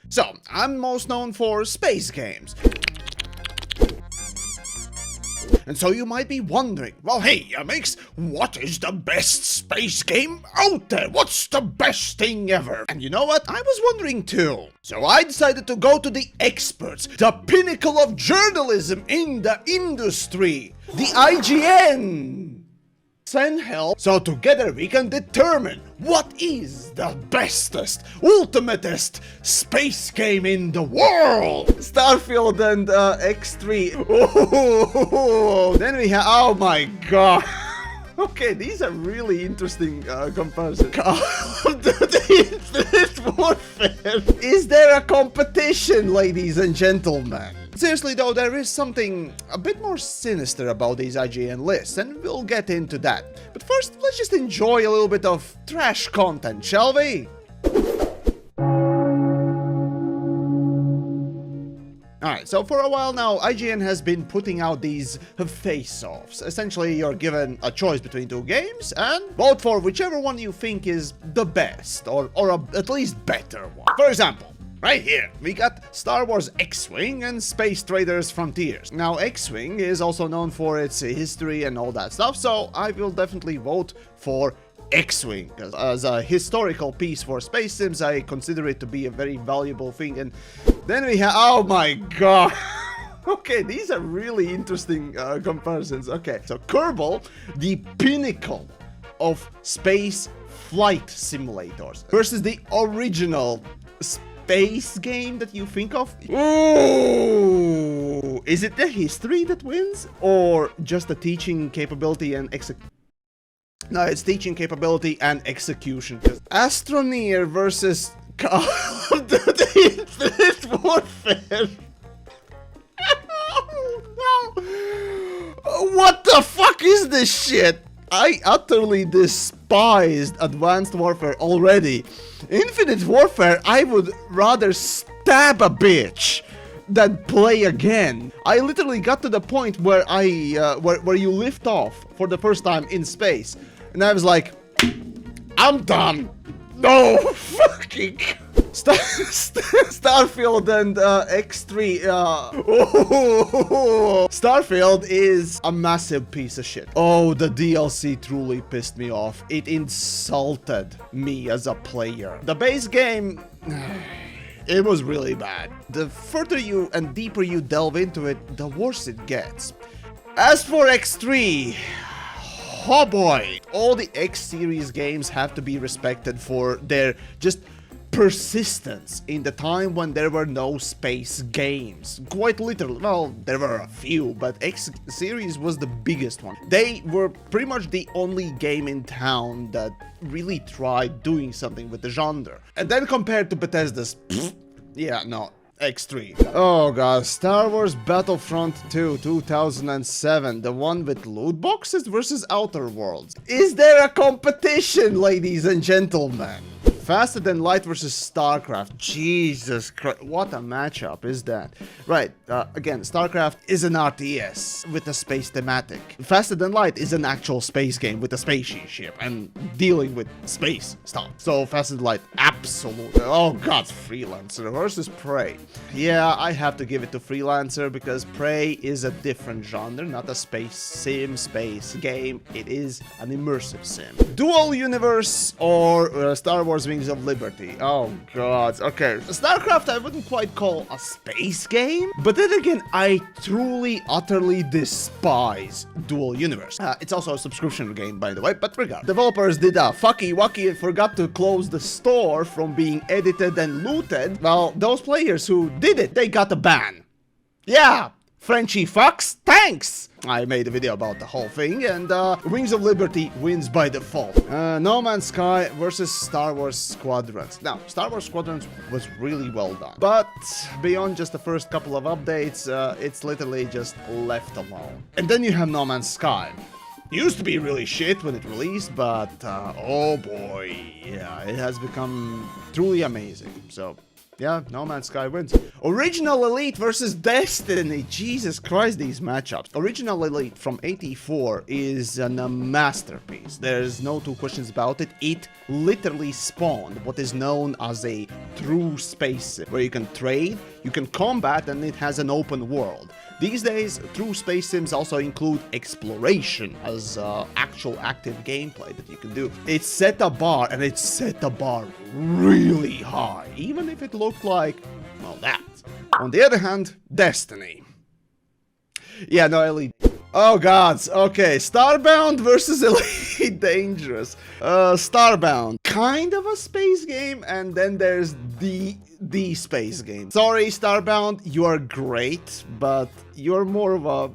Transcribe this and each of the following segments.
So, I'm most known for space games. And so you might be wondering, well, hey, YamiKs, what is the best space game out there? What's the best thing ever? And you know what? I was wondering too. So I decided to go to the experts, the pinnacle of journalism in the industry, the IGN. Send help, so together we can determine what is the bestest, ultimatest space game in the world. Starfield and X3. Oh, then we have, oh my god. Okay, these are really interesting comparisons. Call of Duty Infinite Warfare. Is there a competition, ladies and gentlemen? Seriously though, there is something a bit more sinister about these IGN lists, and we'll get into that. But first, let's just enjoy a little bit of trash content, shall we? Alright, so for a while now, IGN has been putting out these face-offs. Essentially, you're given a choice between two games, and vote for whichever one you think is the best, or at least better one. For example, right here, we got Star Wars X-Wing and Space Traders Frontiers. Now, X-Wing is also known for its history and all that stuff, so I will definitely vote for X-Wing. As a historical piece for space sims, I consider it to be a very valuable thing. And then we have, oh my god. Okay, these are really interesting comparisons. Okay, so Kerbal, the pinnacle of space flight simulators, versus the original space game that you think of. Ooh, is it the history that wins, or just the teaching capability and No, it's teaching capability and execution. Astroneer versus Call of Duty Infinite Warfare. Oh, no. What the fuck is this shit? I utterly despised Advanced Warfare already. Infinite Warfare, I would rather stab a bitch than play again. I literally got to the point where where you lift off for the first time in space, and I was like, I'm done. No fucking Starfield and X3. Starfield is a massive piece of shit. Oh, the DLC truly pissed me off. It insulted me as a player. The base game, it was really bad. The further you and deeper you delve into it, the worse it gets. As for X3, oh boy, all the X series games have to be respected for their just persistence in the time when there were no space games. Quite literally, well, there were a few, but X series was the biggest one. They were pretty much the only game in town that really tried doing something with the genre. And then compared to Bethesda's, yeah, no, X3. Oh god, Star Wars Battlefront 2 2007, the one with loot boxes versus Outer Worlds. Is there a competition, ladies and gentlemen? Faster Than Light versus Starcraft. Jesus Christ, what a matchup is that? Right, again, Starcraft is an RTS with a space thematic. Faster Than Light is an actual space game with a spaceship and dealing with space stuff. So Faster Than Light, absolutely. Oh god, Freelancer versus Prey. Yeah, I have to give it to Freelancer because Prey is a different genre, not a space sim, space game. It is an immersive sim. Dual Universe or Star Wars Wings of Liberty. Oh god, okay. Starcraft I wouldn't quite call a space game, but then again, I truly, utterly despise Dual Universe. It's also a subscription game, by the way, but regardless. Developers did a fucky-wucky and forgot to close the store from being edited and looted. Well, those players who did it, they got a ban. Yeah, Frenchy fucks, thanks! I made a video about the whole thing, and Wings of Liberty wins by default. No Man's Sky versus Star Wars Squadrons. Now, Star Wars Squadrons was really well done, but beyond just the first couple of updates, it's literally just left alone. And then you have No Man's Sky. Used to be really shit when it released, but oh boy, yeah, it has become truly amazing. So Yeah, No Man's Sky wins. Original Elite versus Destiny. Jesus Christ, these matchups. Original Elite from 84 is a masterpiece. There's no two questions about it. It literally spawned what is known as a true space sim, where you can trade, you can combat, and it has an open world. These days, true space sims also include exploration as actual active gameplay that you can do. It set a bar, and it set the bar really high, even if it looked like, well, that. On the other hand, Destiny. Yeah, no, Elite. Oh gods, okay, Starbound versus Elite Dangerous. Starbound, kind of a space game, and then there's the space game. Sorry, Starbound, you are great, but you're more of a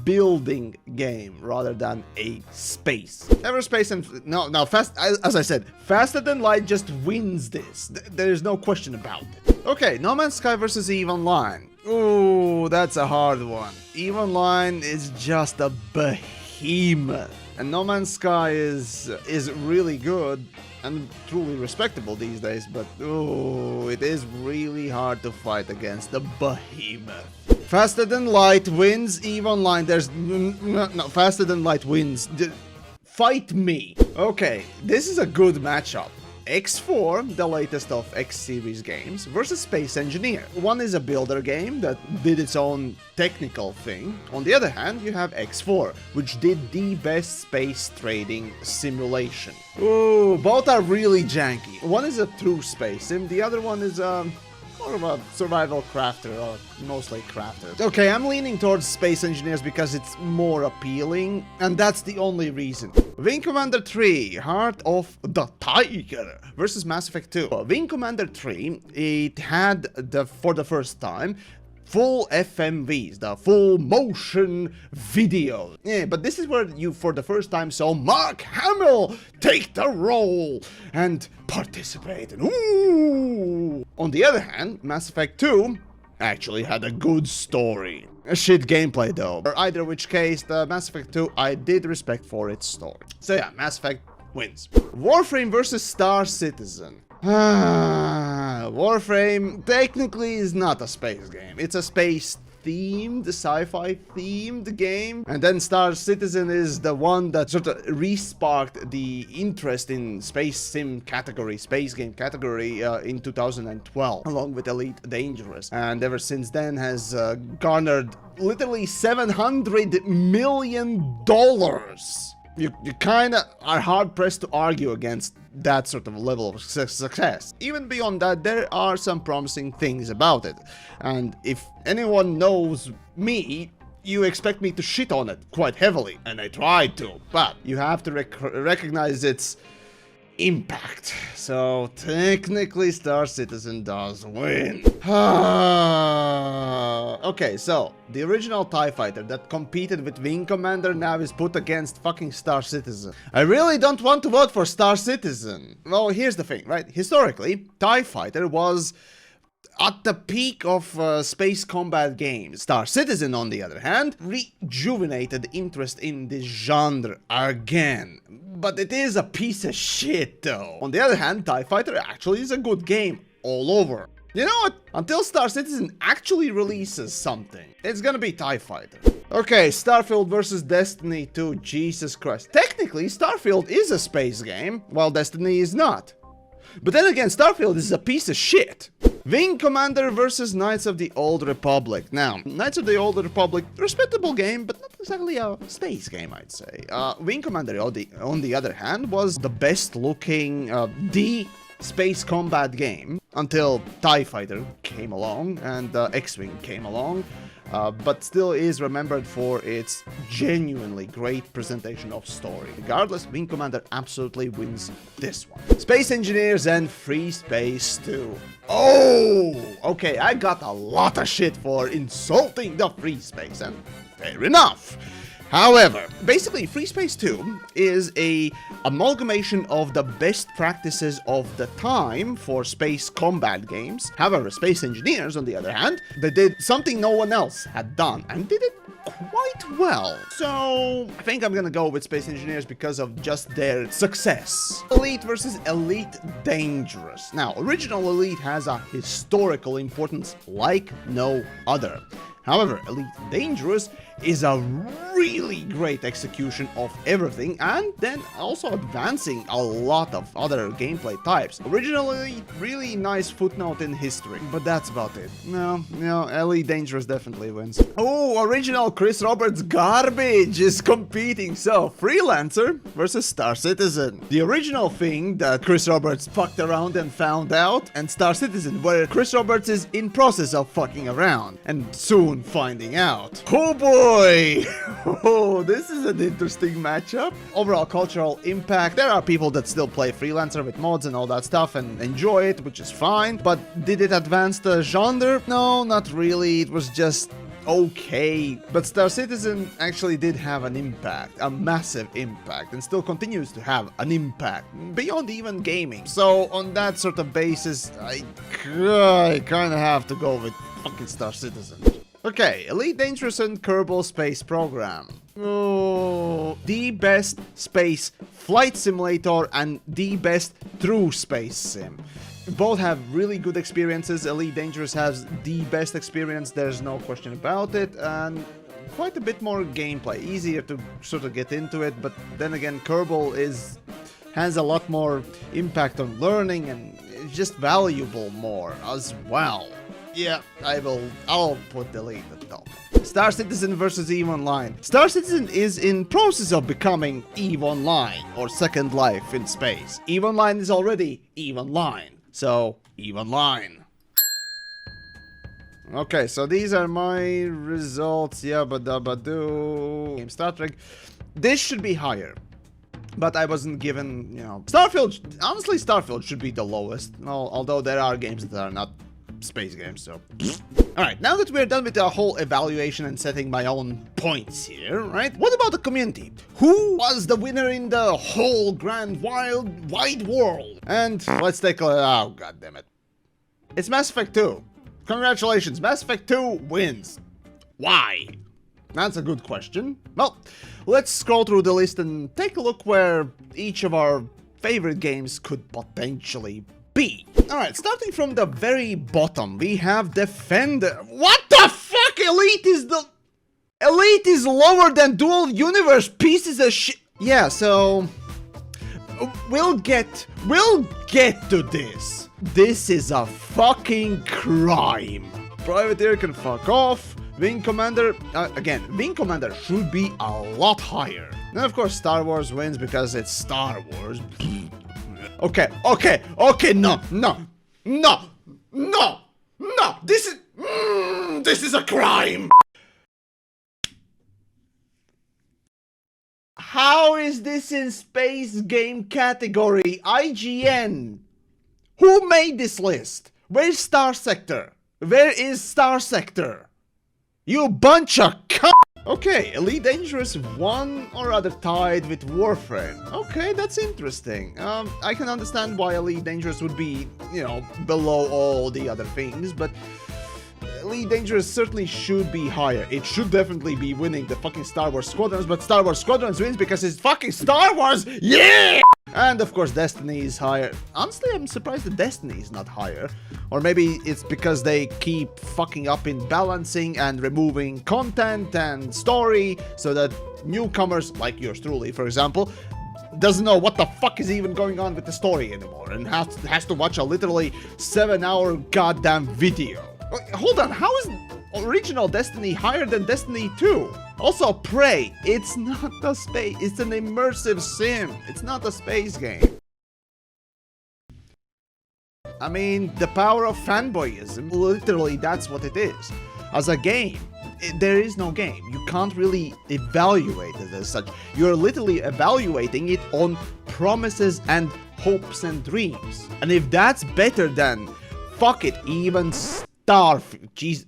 building game rather than a space. Everspace and no, fast, as I said, Faster Than Light just wins this. There's no question about it. Okay, No Man's Sky versus Eve Online. Ooh, that's a hard one. Eve Online is just a behemoth, and No Man's Sky is really good and truly respectable these days, but ooh, it is really hard to fight against the behemoth. Faster Than Light wins Eve Online. There's no, Faster Than Light wins. Fight me. Okay, this is a good matchup. X4, the latest of X series games, versus Space Engineer. One is a builder game that did its own technical thing. On the other hand, you have X4, which did the best space trading simulation. Ooh, both are really janky. One is a true space sim, the other one is more of a survival crafter, or mostly crafter. Okay, I'm leaning towards Space Engineers because it's more appealing, and that's the only reason. Wing Commander 3, Heart of the Tiger versus Mass Effect 2. Wing Commander 3, it had, for the first time, full FMVs, the full motion video. Yeah, but this is where you, for the first time, saw Mark Hamill take the role and participate. Ooh! On the other hand, Mass Effect 2 actually had a good story. A shit gameplay though. Or either which case, the Mass Effect 2 I did respect for its story. So yeah, Mass Effect wins. Warframe versus Star Citizen. Warframe technically is not a space game. It's a space-themed, sci-fi themed game. And then Star Citizen is the one that sort of re-sparked the interest in space sim category, space game category in 2012, along with Elite Dangerous. And ever since then has garnered literally $700 million. You kind of are hard-pressed to argue against that sort of level of success. Even beyond that, there are some promising things about it. And if anyone knows me, you expect me to shit on it quite heavily. And I tried to, but you have to recognize its impact. So technically Star Citizen does win. Okay, so the original TIE fighter that competed with Wing Commander now is put against fucking Star Citizen. I really don't want to vote for Star Citizen. Well, here's the thing, right? Historically, TIE fighter was at the peak of space combat games. Star Citizen, on the other hand, rejuvenated interest in this genre again. But it is a piece of shit, though. On the other hand, TIE Fighter actually is a good game all over. You know what? Until Star Citizen actually releases something, it's gonna be TIE Fighter. Okay, Starfield versus Destiny 2. Jesus Christ. Technically, Starfield is a space game, while Destiny is not. But then again, Starfield is a piece of shit. Wing Commander versus Knights of the Old Republic. Now, Knights of the Old Republic, respectable game, but not exactly a space game, I'd say. Wing Commander, on the other hand, was the best looking, the space combat game until TIE Fighter came along and X-Wing came along. But still is remembered for its genuinely great presentation of story. Regardless, Wing Commander absolutely wins this one. Space Engineers and Freespace 2. Oh! Okay, I got a lot of shit for insulting the Freespace, and fair enough. However, basically, Freespace 2 is a amalgamation of the best practices of the time for space combat games. However, Space Engineers, on the other hand, they did something no one else had done, and did it quite well. So I think I'm gonna go with Space Engineers because of just their success. Elite versus Elite Dangerous. Now, original Elite has a historical importance like no other. However, Elite Dangerous is a really great execution of everything and then also advancing a lot of other gameplay types. Originally, really nice footnote in history, but that's about it. No, Elite Dangerous definitely wins. Oh, original Chris Roberts garbage is competing. So, Freelancer versus Star Citizen. The original thing that Chris Roberts fucked around and found out, and Star Citizen, where Chris Roberts is in process of fucking around and soon finding out. Oh boy! Oh, this is an interesting matchup. Overall cultural impact. There are people that still play Freelancer with mods and all that stuff and enjoy it, which is fine. But did it advance the genre? No, not really. It was just okay. But Star Citizen actually did have an impact, a massive impact, and still continues to have an impact beyond even gaming. So on that sort of basis, I kind of have to go with fucking Star Citizen. Okay, Elite Dangerous and Kerbal Space Program. Oh, the best space flight simulator and the best true space sim. Both have really good experiences. Elite Dangerous has the best experience, there's no question about it, and quite a bit more gameplay. Easier to sort of get into it, but then again, Kerbal has a lot more impact on learning and it's just valuable more as well. Yeah, I'll put the lead at the top. Star Citizen versus Eve Online. Star Citizen is in process of becoming Eve Online, or Second Life in space. Eve Online is already Eve Online, so Eve Online. Okay, so these are my results. Yabba dabba doo. Game Star Trek. This should be higher. But I wasn't given, Starfield, honestly, Starfield should be the lowest. Although there are games that are not space games, so. Alright, now that we're done with the whole evaluation and setting my own points here, right? What about the community? Who was the winner in the whole grand wide world? And let's take a, oh god damn it. It's Mass Effect 2. Congratulations, Mass Effect 2 wins. Why? That's a good question. Well, let's scroll through the list and take a look where each of our favorite games could potentially be. Alright, starting from the very bottom, we have Defender. What the fuck? Elite is lower than Dual Universe, pieces of shit. Yeah, so we'll get to this. This is a fucking crime. Privateer can fuck off. Wing Commander, again, Wing Commander should be a lot higher. And of course Star Wars wins because it's Star Wars. Okay, no, this is a crime! How is this in space game category? IGN! Who made this list? Where's Star Sector? Where is Star Sector? You bunch of c***! Okay, Elite Dangerous won or rather tied with Warframe. Okay, that's interesting. I can understand why Elite Dangerous would be, below all the other things, but Elite Dangerous certainly should be higher. It should definitely be winning the fucking Star Wars Squadrons, but Star Wars Squadrons wins because it's fucking Star Wars! Yeah! And of course Destiny is higher. Honestly, I'm surprised that Destiny is not higher. Or maybe it's because they keep fucking up in balancing and removing content and story so that newcomers, like yours truly, for example, doesn't know what the fuck is even going on with the story anymore and has to watch a literally 7-hour goddamn video. Hold on, how is original Destiny higher than Destiny 2? Also, Prey, it's not a space, it's an immersive sim. It's not a space game. I mean, the power of fanboyism, literally that's what it is. As a game, there is no game. You can't really evaluate it as such. You're literally evaluating it on promises and hopes and dreams. And if that's better than, fuck it, even Starfield, jeez.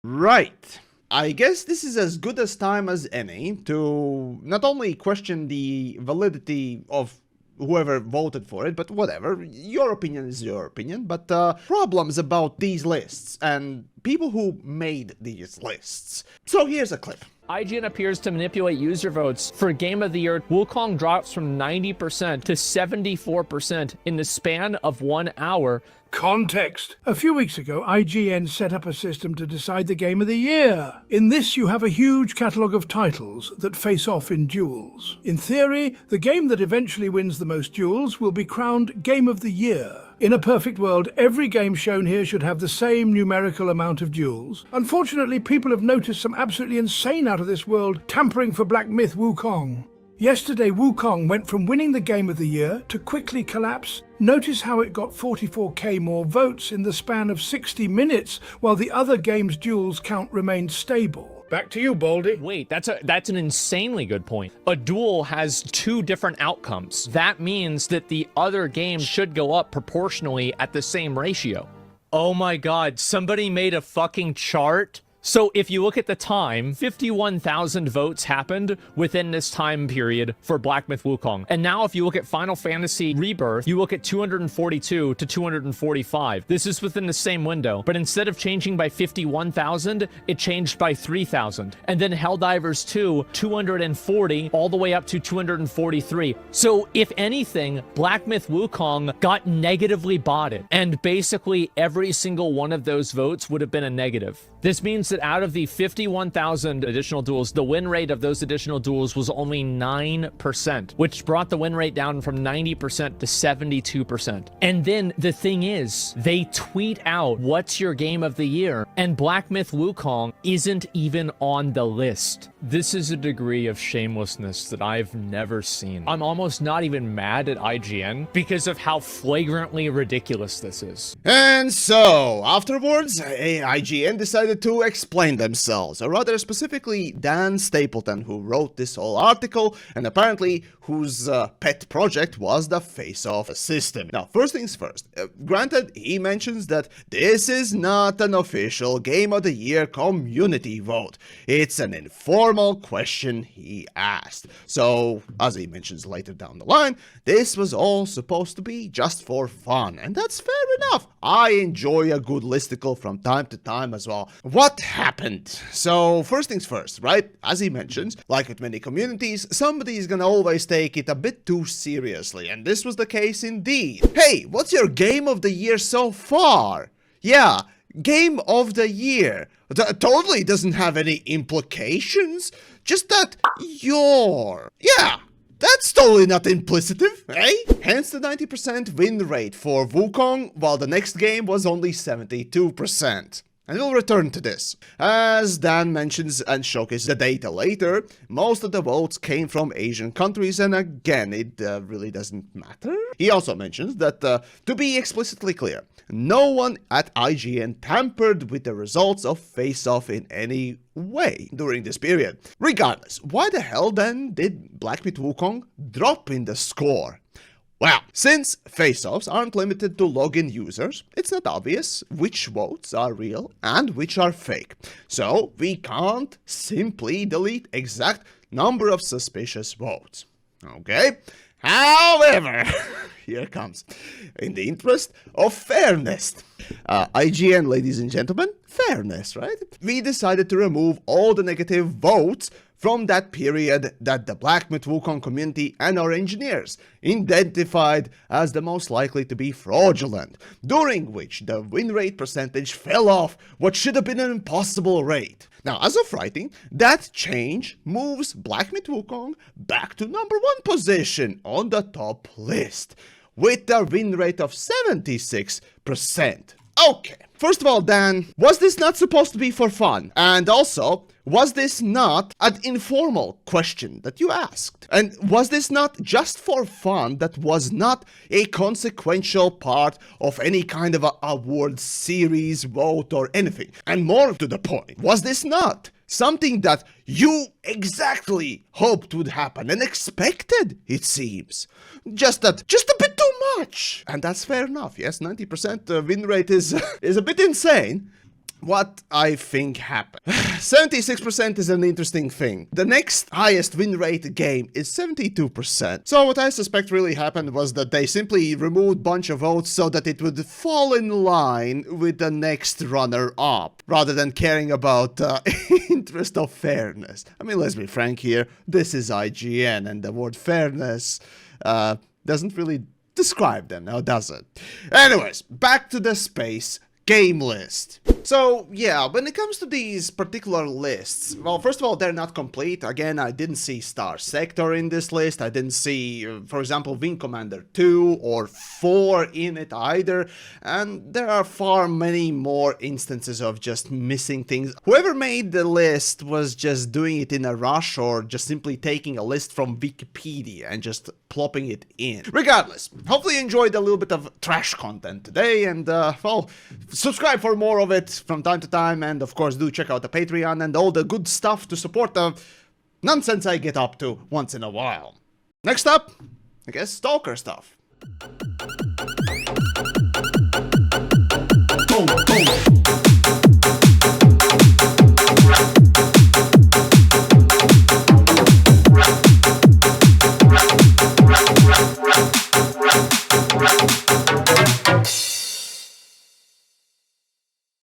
Right. I guess this is as good a time as any to not only question the validity of whoever voted for it, but whatever, your opinion is your opinion. But problems about these lists and people who made these lists. So here's a clip. IGN appears to manipulate user votes. For Game of the Year, Wukong drops from 90% to 74% in the span of 1 hour. Context. A few weeks ago, IGN set up a system to decide the Game of the Year. In this, you have a huge catalogue of titles that face off in duels. In theory, the game that eventually wins the most duels will be crowned Game of the Year. In a perfect world, every game shown here should have the same numerical amount of duels. Unfortunately, people have noticed some absolutely insane out-of-this-world tampering for Black Myth Wukong. Yesterday, Wukong went from winning the Game of the Year to quickly collapse. Notice how it got 44k more votes in the span of 60 minutes, while the other game's duels count remained stable. Back to you, Baldy. Wait, that's an insanely good point. A duel has 2 different outcomes. That means that the other game should go up proportionally at the same ratio. Oh my god, somebody made a fucking chart? So if you look at the time, 51,000 votes happened within this time period for Black Myth Wukong. And now if you look at Final Fantasy Rebirth, you look at 242 to 245. This is within the same window, but instead of changing by 51,000, it changed by 3,000. And then Helldivers 2, 240 all the way up to 243. So if anything, Black Myth Wukong got negatively botted. And basically every single one of those votes would have been a negative. This means that out of the 51,000 additional duels, the win rate of those additional duels was only 9%, which brought the win rate down from 90% to 72%. And then the thing is, they tweet out, what's your game of the year? And Black Myth Wukong isn't even on the list. This is a degree of shamelessness that I've never seen. I'm almost not even mad at IGN because of how flagrantly ridiculous this is. And so, afterwards, IGN decided to explain themselves, or rather specifically Dan Stapleton, who wrote this whole article, and apparently whose pet project was the Face-off system. Now, first things first, granted, he mentions that this is not an official Game of the Year community vote. It's an informal question he asked. So, as he mentions later down the line, this was all supposed to be just for fun, and that's fair enough. I enjoy a good listicle from time to time as well. What happened? So, first things first, right? As he mentions, like with many communities, somebody is gonna always take it a bit too seriously, and this was the case indeed. Hey, what's your Game of the Year so far? Yeah, Game of the Year. Totally doesn't have any implications, just that you're... Yeah, that's totally not implicitive, eh? Hence the 90% win rate for Wukong, while the next game was only 72%. And we'll return to this. As Dan mentions and showcases the data later, most of the votes came from Asian countries, and again, it really doesn't matter. He also mentions that, to be explicitly clear, no one at IGN tampered with the results of Face-off in any way during this period. Regardless, why the hell then did Black Myth Wukong drop in the score? Well, since face-offs aren't limited to login users, it's not obvious which votes are real and which are fake. So, we can't simply delete exact number of suspicious votes. Okay? However, here comes. In the interest of fairness. IGN, ladies and gentlemen, fairness, right? We decided to remove all the negative votes from that period that the Black Myth Wukong community and our engineers identified as the most likely to be fraudulent, during which the win rate percentage fell off what should have been an impossible rate. Now, as of writing, that change moves Black Myth Wukong back to number 1 position on the top list, with a win rate of 76%. Okay, first of all, Dan, was this not supposed to be for fun? And also, was this not an informal question that you asked? And was this not just for fun that was not a consequential part of any kind of a award series, vote, or anything? And more to the point, was this not something that you exactly hoped would happen and expected, it seems? Just a bit too much. And that's fair enough, yes, 90% win rate is a bit insane. what I think happened. 76% is an interesting thing. The next highest win rate game is 72%. So what I suspect really happened was that they simply removed a bunch of votes so that it would fall in line with the next runner-up, rather than caring about the interest of fairness. I mean, let's be frank here, this is IGN, and the word fairness doesn't really describe them, now does it? Anyways, back to the space game list. So yeah, when it comes to these particular lists, well, first of all, they're not complete. Again, I didn't see Star Sector in this list. I didn't see, for example, Wing Commander 2 or 4 in it either. And there are far many more instances of just missing things. Whoever made the list was just doing it in a rush, or just simply taking a list from Wikipedia and just plopping it in. Regardless, hopefully you enjoyed a little bit of trash content today, and well, subscribe for more of it from time to time, and of course do check out the Patreon and all the good stuff to support the nonsense I get up to once in a while. Next up, I guess Stalker stuff. Boom, boom.